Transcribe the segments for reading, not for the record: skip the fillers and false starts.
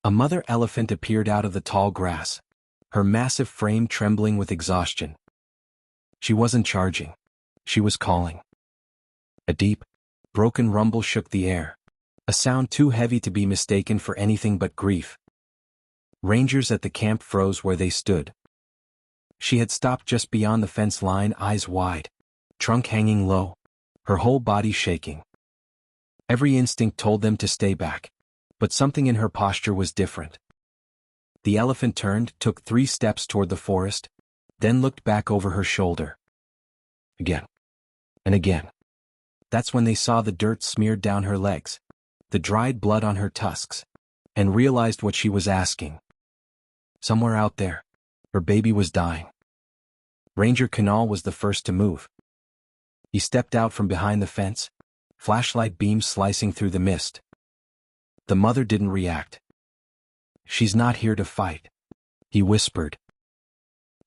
A mother elephant appeared out of the tall grass, her massive frame trembling with exhaustion. She wasn't charging. She was calling. A deep, broken rumble shook the air, a sound too heavy to be mistaken for anything but grief. Rangers at the camp froze where they stood. She had stopped just beyond the fence line, eyes wide, trunk hanging low, her whole body shaking. Every instinct told them to stay back, but something in her posture was different. The elephant turned, took 3 steps toward the forest, then looked back over her shoulder. Again. And again. That's when they saw the dirt smeared down her legs, the dried blood on her tusks, and realized what she was asking. Somewhere out there, her baby was dying. Ranger Kunal was the first to move. He stepped out from behind the fence, flashlight beams slicing through the mist. The mother didn't react. "She's not here to fight," he whispered.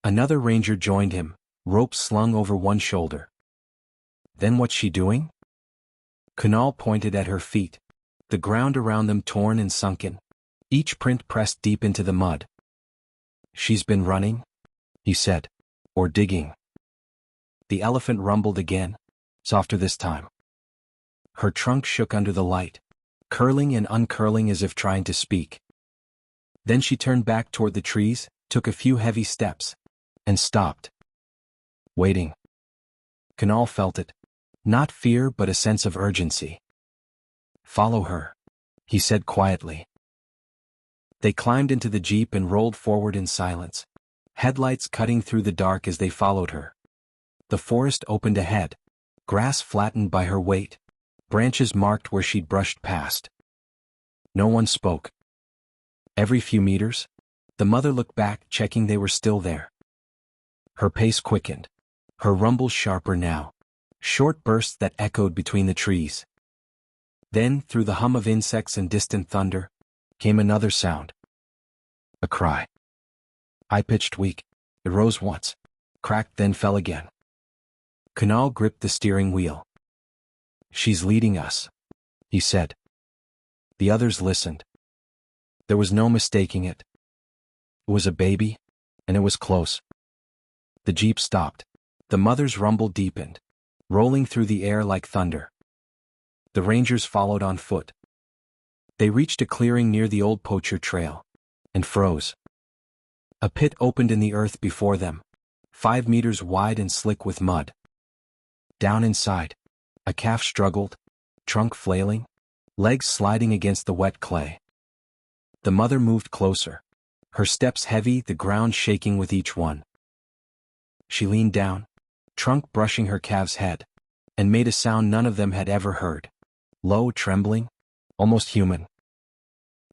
Another ranger joined him, rope slung over one shoulder. "Then what's she doing?" Kunal pointed at her feet, the ground around them torn and sunken, each print pressed deep into the mud. "She's been running," he said, "or digging." The elephant rumbled again, softer this time. Her trunk shook under the light, curling and uncurling as if trying to speak. Then she turned back toward the trees, took a few heavy steps, and stopped. Waiting. Kunal felt it. Not fear but a sense of urgency. "Follow her," he said quietly. They climbed into the jeep and rolled forward in silence, headlights cutting through the dark as they followed her. The forest opened ahead, grass flattened by her weight, branches marked where she'd brushed past. No one spoke. Every few meters, the mother looked back, checking they were still there. Her pace quickened, her rumble sharper now, short bursts that echoed between the trees. Then, through the hum of insects and distant thunder, came another sound. A cry. High-pitched, weak. It rose once, cracked, then fell again. Kunal gripped the steering wheel. "She's leading us," he said. The others listened. There was no mistaking it. It was a baby, and it was close. The jeep stopped. The mother's rumble deepened, rolling through the air like thunder. The rangers followed on foot. They reached a clearing near the old poacher trail, and froze. A pit opened in the earth before them, 5 meters wide and slick with mud. Down inside, a calf struggled, trunk flailing, legs sliding against the wet clay. The mother moved closer, her steps heavy, the ground shaking with each one. She leaned down, trunk brushing her calf's head, and made a sound none of them had ever heard. Low, trembling, almost human.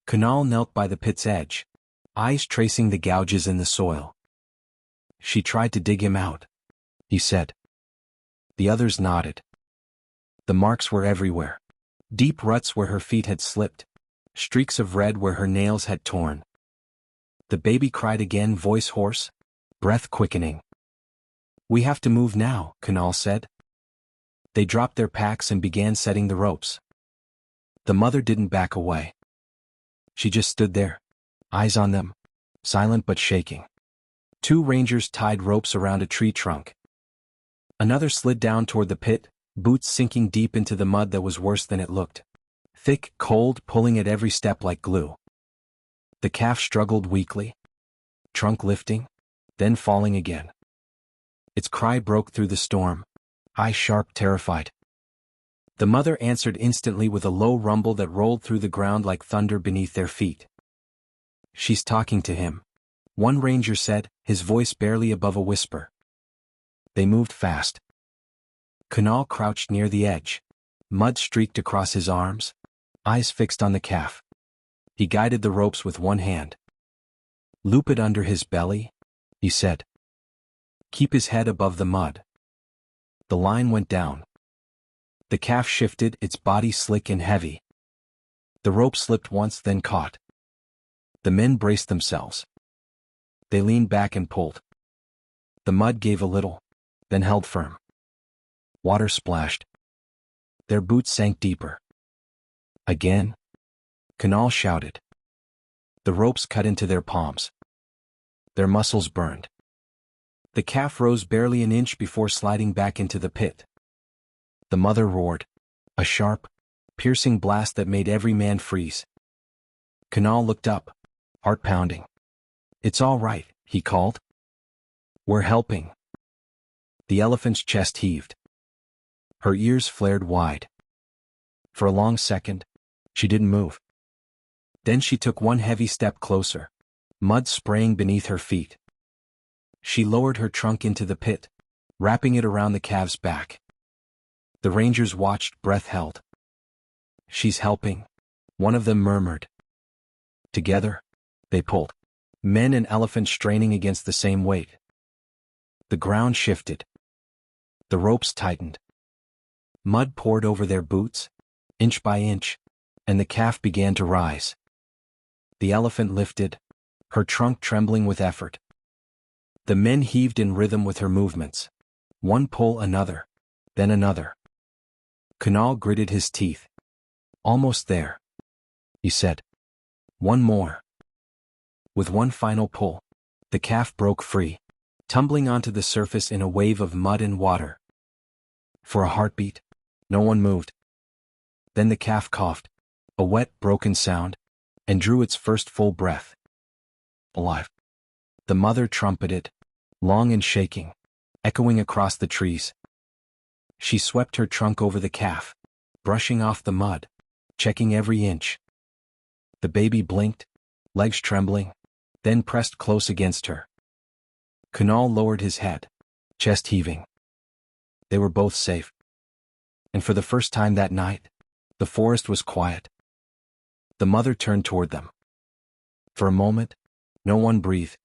Kunal knelt by the pit's edge, eyes tracing the gouges in the soil. "She tried to dig him out," he said. The others nodded. The marks were everywhere. Deep ruts where her feet had slipped, streaks of red where her nails had torn. The baby cried again, voice hoarse, breath quickening. "We have to move now," Kunal said. They dropped their packs and began setting the ropes. The mother didn't back away. She just stood there, eyes on them, silent but shaking. 2 rangers tied ropes around a tree trunk. Another slid down toward the pit, boots sinking deep into the mud that was worse than it looked. Thick, cold, pulling at every step like glue. The calf struggled weakly, trunk lifting, then falling again. Its cry broke through the storm, eyes sharp, terrified. The mother answered instantly with a low rumble that rolled through the ground like thunder beneath their feet. "She's talking to him," one ranger said, his voice barely above a whisper. They moved fast. Kunal crouched near the edge, mud streaked across his arms, eyes fixed on the calf. He guided the ropes with one hand. "Loop it under his belly," he said. "Keep his head above the mud." The line went down. The calf shifted, its body slick and heavy. The rope slipped once, then caught. The men braced themselves. They leaned back and pulled. The mud gave a little, then held firm. Water splashed. Their boots sank deeper. "Again?" Kunal shouted. The ropes cut into their palms. Their muscles burned. The calf rose barely an inch before sliding back into the pit. The mother roared, a sharp, piercing blast that made every man freeze. Kunal looked up, heart pounding. "It's all right," he called. "We're helping." The elephant's chest heaved. Her ears flared wide. For a long second, she didn't move. Then she took one heavy step closer, mud spraying beneath her feet. She lowered her trunk into the pit, wrapping it around the calf's back. The rangers watched, breath held. "She's helping," one of them murmured. Together, they pulled, men and elephant straining against the same weight. The ground shifted. The ropes tightened. Mud poured over their boots, inch by inch, and the calf began to rise. The elephant lifted, her trunk trembling with effort. The men heaved in rhythm with her movements. One pull, another, then another. Kunal gritted his teeth. "Almost there," he said. "One more." With one final pull, the calf broke free, tumbling onto the surface in a wave of mud and water. For a heartbeat, no one moved. Then the calf coughed, a wet, broken sound, and drew its first full breath. "Alive." The mother trumpeted, long and shaking, echoing across the trees. She swept her trunk over the calf, brushing off the mud, checking every inch. The baby blinked, legs trembling, then pressed close against her. Kunal lowered his head, chest heaving. They were both safe. And for the first time that night, the forest was quiet. The mother turned toward them. For a moment, no one breathed.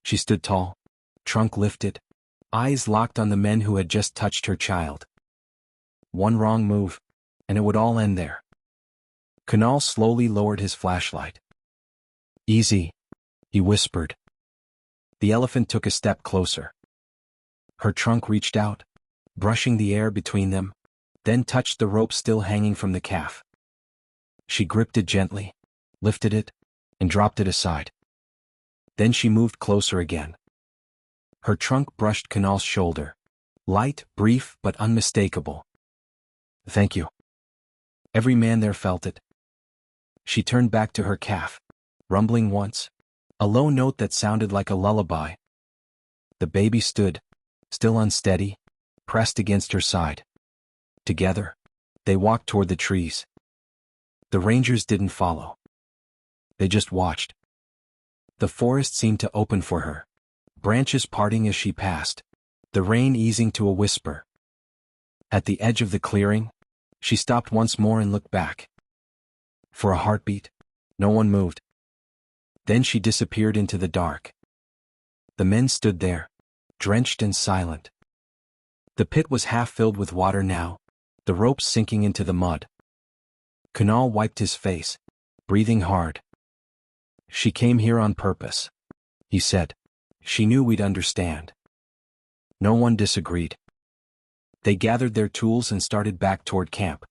She stood tall, trunk lifted, eyes locked on the men who had just touched her child. One wrong move, and it would all end there. Kunal slowly lowered his flashlight. "Easy," he whispered. The elephant took a step closer. Her trunk reached out, brushing the air between them, then touched the rope still hanging from the calf. She gripped it gently, lifted it, and dropped it aside. Then she moved closer again. Her trunk brushed Kunal's shoulder, light, brief, but unmistakable. "Thank you." Every man there felt it. She turned back to her calf, rumbling once, a low note that sounded like a lullaby. The baby stood, still unsteady, pressed against her side. Together, they walked toward the trees. The rangers didn't follow. They just watched. The forest seemed to open for her, branches parting as she passed, the rain easing to a whisper. At the edge of the clearing, she stopped once more and looked back. For a heartbeat, no one moved. Then she disappeared into the dark. The men stood there, drenched and silent. The pit was half filled with water now, the ropes sinking into the mud. Kunal wiped his face, breathing hard. "She came here on purpose," he said. "She knew we'd understand." No one disagreed. They gathered their tools and started back toward camp.